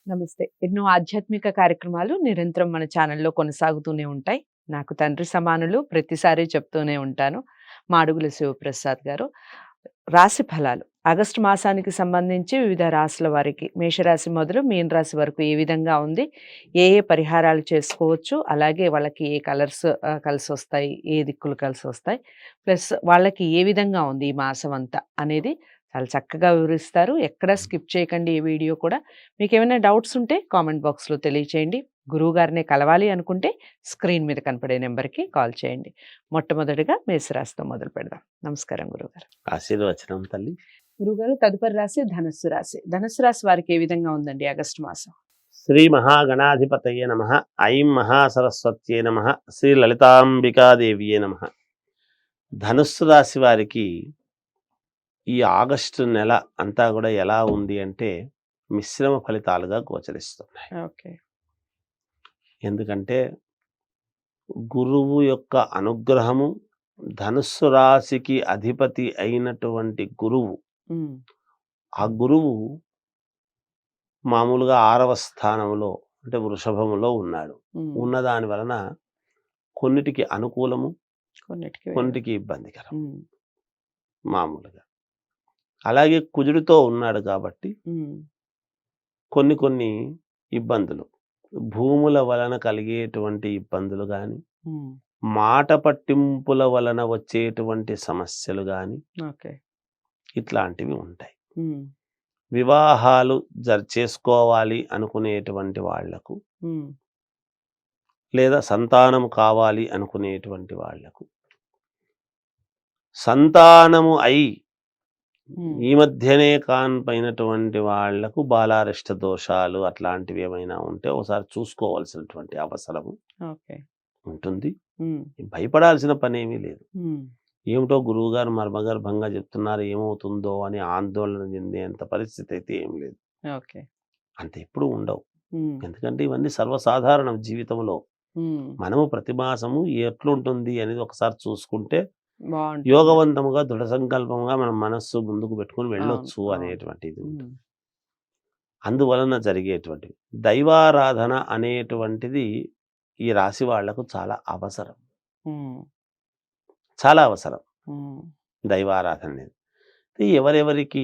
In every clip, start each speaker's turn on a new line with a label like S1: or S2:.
S1: నమస్తే. ఎన్నో ఆధ్యాత్మిక కార్యక్రమాలు నిరంతరం మన ఛానల్‌లో కొనసాగుతూనే ఉంటాయి. నాకు తండ్రి సమానులు ప్రతిసారి చెప్తూనే ఉంటాను. మాడుగుల శివప్రసాద్ గారు. రాశి ఫలాలు ఆగస్టు మాసానికి సంబంధించి వివిధ రాశుల వారికి మేషరాశి మొదలు మీన రాశి వరకు ఏ విధంగా ఉంది? ఏ ఏ పరిహారాలు చేసుకోవచ్చు? అలాగే వాళ్ళకి ఏ కలర్స్ కలిసొస్తాయి? ఏ దిక్కులు కలిసొస్తాయి? ప్లస్ వాళ్ళకి ఏ విధంగా ఉంది ఈ మాసం అంతా అనేది చాలా చక్కగా వివరిస్తారు. ఎక్కడ స్కిప్ చేయకండి ఈ వీడియో కూడా. మీకేమైనా డౌట్స్ ఉంటే కామెంట్ బాక్స్‌లో తెలియచేయండి. గురువుగారినే కలవాలి అనుకుంటే స్క్రీన్ మీద కనపడే నంబర్‌కి కాల్ చేయండి. మొట్టమొదటిగా మేషరాశితో మొదలు పెడదాం. నమస్కారం గురువుగారు.
S2: ఆశీర్వచనం తల్లి.
S1: గురువుగారు తదుపరి రాశి ధనస్సు రాశి. ధనస్సు రాశి వారికి ఏ విధంగా ఉందండి ఆగస్టు మాసం?
S2: శ్రీ మహాగణాధిపతయే నమః. ఐం మహాసరస్వత్యే నమః. శ్రీ లలితాంబికాదేవియే నమః. ధనుస్సు రాశి వారికి ఈ ఆగస్టు నెల అంతా కూడా ఎలా ఉంది అంటే మిశ్రమ ఫలితాలుగా గోచరిస్తున్నాయి.
S1: ఓకే.
S2: ఎందుకంటే గురువు యొక్క అనుగ్రహము, ధనుస్సు రాశికి అధిపతి అయినటువంటి గురువు,
S1: హ్మ్.
S2: ఆ గురువు మామూలుగా 6వ స్థానంలో అంటే వృషభములో ఉన్నాడు.
S1: హ్మ్.
S2: ఉన్నదాని వలన కొన్నిటికి అనుకూలము,
S1: కొన్నిటికి
S2: కొన్నిటికి ఇబ్బందికరం
S1: హ్మ్.
S2: మామూలుగా. అలాగే కుజుడితో ఉన్నాడు కాబట్టి
S1: హ్మ్.
S2: కొన్ని ఇబ్బందులు, భూముల వలన కలిగేటువంటి ఇబ్బందులు గాని,
S1: హ్మ్.
S2: మాట పట్టింపుల వలన వచ్చేటువంటి సమస్యలు గాని
S1: ఓకే.
S2: ఇట్లాంటివి ఉంటాయి.
S1: హ్మ్.
S2: వివాహాలు చేసుకోవాలి అనుకునేటువంటి వాళ్లకు,
S1: హ్మ్.
S2: లేదా సంతానం కావాలి అనుకునేటువంటి వాళ్లకు, సంతానము అయి
S1: హ్మ్.
S2: ఈ మధ్యనే కాన్పైనటువంటి వాళ్లకు బాలారిష్ట దోషాలు అట్లాంటివి ఏమైనా ఉంటే ఒకసారి చూసుకోవాల్సినటువంటి అవసరము
S1: ఓకే.
S2: ఉంటుంది.
S1: హ్మ్.
S2: భయపడాల్సిన పనేమీ లేదు.
S1: హ్మ్.
S2: ఏమిటో గురువుగారు మర్మగర్భంగా చెప్తున్నారు, ఏమవుతుందో అని ఆందోళన చెందేంత పరిస్థితి అయితే ఏం లేదు.
S1: ఓకే.
S2: అంత ఎప్పుడు ఉండవు.
S1: హ్మ్.
S2: ఎందుకంటే ఇవన్నీ సర్వసాధారణం జీవితంలో.
S1: హ్మ్.
S2: మనము ప్రతి మాసము ఎట్లుంటుంది అనేది ఒకసారి చూసుకుంటే
S1: బావుంటుంది.
S2: యోగవంతముగా దృఢ సంకల్పంగా మన మనస్సు ముందుకు పెట్టుకొని
S1: అవును.
S2: వెళ్ళొచ్చు
S1: అవును.
S2: అనేటువంటిది ఉంటుంది.
S1: హ్మ్.
S2: అందువలన జరిగేటువంటివి దైవారాధన అనేటువంటిది ఈ రాశి వాళ్లకు చాలా అవసరం.
S1: హ్మ్.
S2: చాలా అవసరం
S1: హ్మ్.
S2: దైవారాధన అనేది. ఎవరెవరికి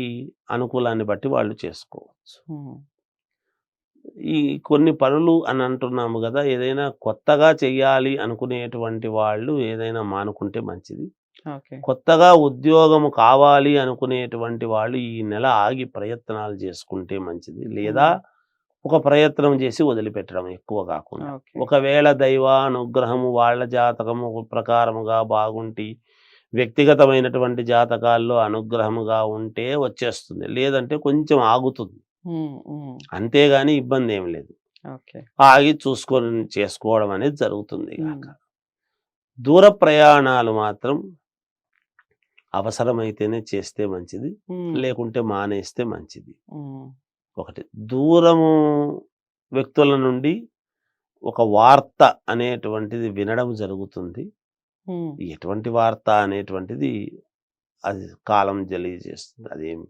S2: అనుకూలాన్ని బట్టి వాళ్ళు చేసుకోవచ్చు.
S1: హ్మ్.
S2: ఈ కొన్ని పనులు అని అంటున్నాము గదా! ఏదైనా కొత్తగా చెయ్యాలి అనుకునేటువంటి వాళ్ళు ఏదైనా మానుకుంటే మంచిది.
S1: ఓకే.
S2: కొత్తగా ఉద్యోగము కావాలి అనుకునేటువంటి వాళ్ళు ఈ నెల ఆగి ప్రయత్నాలు చేసుకుంటే మంచిది. లేదా
S1: హ్మ్.
S2: ఒక ప్రయత్నం చేసి వదిలిపెట్టడం ఎక్కువ కాకుండా.
S1: ఓకే.
S2: ఒకవేళ దైవానుగ్రహము వాళ్ళ జాతకము ప్రకారముగా బాగుండి, వ్యక్తిగతమైనటువంటి జాతకాల్లో అనుగ్రహముగా ఉంటే వచ్చేస్తుంది. లేదంటే కొంచెం ఆగుతుంది.
S1: హ్మ్. హ్మ్.
S2: అంతేగాని ఇబ్బందేమి లేదు.
S1: ఓకే.
S2: ఆగి చూసుకొని చేసుకోవడం అనేది జరుగుతుంది గాక.
S1: హ్మ్.
S2: దూర ప్రయాణాలు మాత్రం అవసరమైతేనే చేస్తే మంచిది.
S1: హ్మ్.
S2: లేకుంటే మానేస్తే మంచిది.
S1: హ్మ్.
S2: ఒకటి దూరము వ్యక్తుల నుండి ఒక వార్త అనేటువంటిది వినడం జరుగుతుంది.
S1: హ్మ్.
S2: ఎటువంటి వార్త అనేటువంటిది అది కాలం తెలియజేస్తుంది. అదేం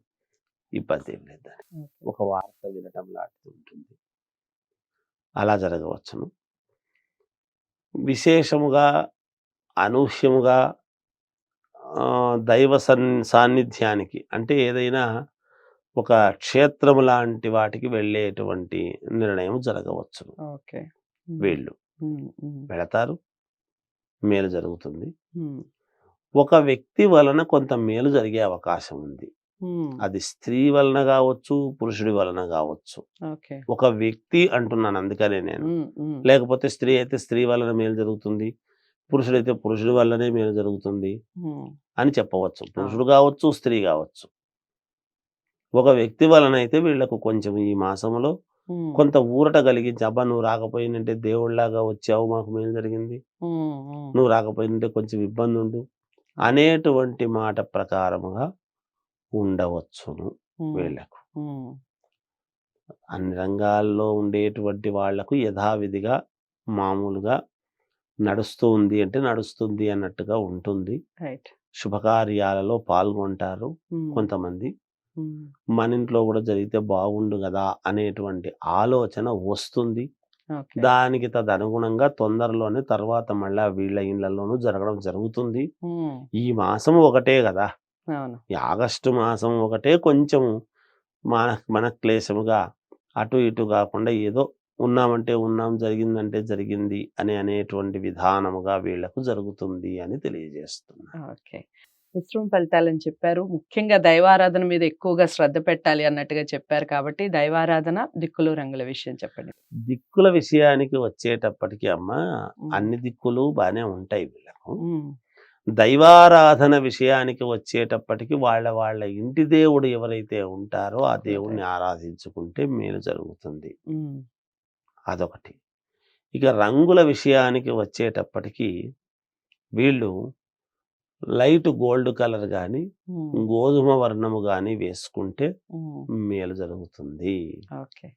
S2: ఇబ్బందేం లేదు దానికి.
S1: ఓకే.
S2: ఒక వార్త వినటం లాంటిది ఉంటుంది. అలా జరగవచ్చును. విశేషముగా, అనూహ్యముగా దైవ సాన్నిధ్యానికి అంటే ఏదైనా ఒక క్షేత్రము లాంటి వాటికి వెళ్ళేటువంటి నిర్ణయం జరగవచ్చును.
S1: ఓకే. హ్మ్.
S2: వీళ్ళు
S1: హ్మ్. హ్మ్.
S2: వెళతారు, మేలు జరుగుతుంది.
S1: హ్మ్.
S2: ఒక వ్యక్తి వలన కొంత మేలు జరిగే అవకాశం ఉంది.
S1: హ్మ్.
S2: అది స్త్రీ వలన గావచ్చు, పురుషుడి వలన గావచ్చు.
S1: ఓకే.
S2: ఒక వ్యక్తి అంటున్నాను అందుకనే నేను.
S1: హ్మ్. హ్మ్.
S2: లేకపోతే స్త్రీ అయితే స్త్రీ వలన మేలు జరుగుతుంది, పురుషుడైతే పురుషుడి వల్లనే మేలు జరుగుతుంది
S1: హ్మ్.
S2: అని చెప్పవచ్చు.
S1: ఆ!
S2: పురుషుడు గావచ్చు, స్త్రీ గావచ్చు. ఒక వ్యక్తి వలనైతే వీళ్ళకు కొంచెం ఈ మాసంలో
S1: హ్మ్.
S2: కొంత ఊరట కలిగించి, అబ్బా! నువ్వు రాకపోయినంటే దేవుడిలాగా వచ్చావు, మాకు మేలు జరిగింది.
S1: హ్మ్. హ్మ్.
S2: నువ్వు రాకపోయినంటే కొంచెం ఇబ్బందుండు అనేటువంటి మాట ప్రకారముగా ఉండవచ్చును
S1: హ్మ్.
S2: వీళ్ళకు.
S1: హ్మ్.
S2: అన్ని రంగాల్లో ఉండేటువంటి వాళ్లకు యథావిధిగా మామూలుగా నడుస్తూ ఉంది అంటే నడుస్తుంది అన్నట్టుగా ఉంటుంది.
S1: రైట్.
S2: శుభకార్యాలలో పాల్గొంటారు
S1: హ్మ్.
S2: కొంతమంది.
S1: హ్మ్.
S2: మన ఇంట్లో కూడా జరిగితే బాగుండు కదా అనేటువంటి ఆలోచన వస్తుంది.
S1: ఓకే.
S2: దానికి తదనుగుణంగా తొందరలోనే తర్వాత మళ్ళా వీళ్ళ ఇళ్ళలోనూ జరగడం జరుగుతుంది.
S1: హ్మ్.
S2: ఈ మాసం ఒకటే గదా!
S1: అవును.
S2: ఈ ఆగస్టు మాసం ఒకటే కొంచెం మన మన క్లేశముగా అటు ఇటు గాకుండా ఏదో ఉన్నామంటే ఉన్నాం, జరిగిందంటే జరిగింది అని అనేటువంటి విధానముగా వీళ్ళకు జరుగుతుంది అని తెలియజేస్తున్నా.
S1: ఓకే. మిశ్రమ ఫలితాలని చెప్పారు. ముఖ్యంగా దైవారాధన మీద ఎక్కువగా శ్రద్ధ పెట్టాలి అన్నట్టుగా చెప్పారు కాబట్టి, దైవారాధన, దిక్కులు, రంగుల విషయం చెప్పండి.
S2: దిక్కుల విషయానికి వచ్చేటప్పటికి
S1: హ్మ్.
S2: అన్ని దిక్కులు బానే ఉంటాయి వీళ్ళకు.
S1: హ్మ్.
S2: దైవారాధన విషయానికి వచ్చేటప్పటికి వాళ్ళ వాళ్ళ ఇంటి దేవుడు ఎవరైతే ఉంటారో ఆ దేవుణ్ణి
S1: కులదైవం.
S2: ఆరాధించుకుంటే మేలు జరుగుతుంది.
S1: హ్మ్.
S2: అదొకటి. ఇక రంగుల విషయానికి వచ్చేటప్పటికి వీళ్ళు లైట్ గోల్డ్ కలర్ గాని,
S1: హ్మ్.
S2: గోధుమ వర్ణము గాని వేసుకుంటే
S1: హ్మ్.
S2: మేలు జరుగుతుంది.
S1: ఓకే.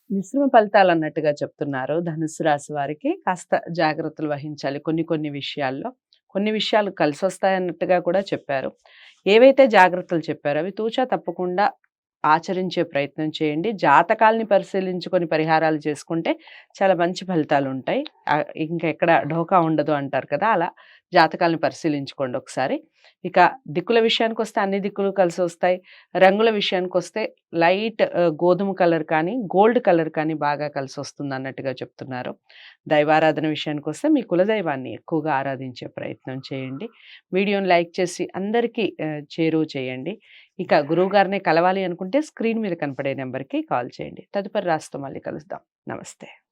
S1: మిశ్రమ ఫలితాలన్నట్టుగా చెప్తున్నారు. ధనుస్సు రాశి వారికి కాస్త జాగ్రత్తలు వహించాలి కొన్ని కొన్ని విషయాల్లో. కొన్ని విషయాలు కలిసొస్తాయన్నట్టుగా కూడా చెప్పారు. ఏవైతే జాగ్రత్తలు చెప్పారో అవి తూచా తప్పకుండా ఆచరించే ప్రయత్నం చేయండి. జాతకాల్ని పరిశీలించుకొని పరిహారాలు చేసుకుంటే చాలా మంచి ఫలితాలుంటాయి. ఇంకెక్కడ ఢోకా ఉండదు అంటారు కదా! అలా జాతకాలను పరిశీలించుకోండి ఒకసారి. ఇక దిక్కుల విషయానికొస్తే అన్ని దిక్కులు కలిసొస్తాయి. రంగుల విషయానికొస్తే లైట్ గోధుమ కలర్ కానీ, గోల్డ్ కలర్ కానీ బాగా కలిసొస్తుందన్నట్టుగా చెప్తున్నారు. దైవారాధన విషయానికొస్తే మీ కులదైవాన్ని ఎక్కువగా ఆరాధించే ప్రయత్నం చేయండి. వీడియోని లైక్ చేసి అందరికీ చేరువ చేయండి. ఇక గురువుగారిని కలవాలి అనుకుంటే స్క్రీన్ మీద కనపడే నెంబర్‌కి కాల్ చేయండి. తదుపరి రాశితో మళ్ళీ కలుద్దాం. నమస్తే.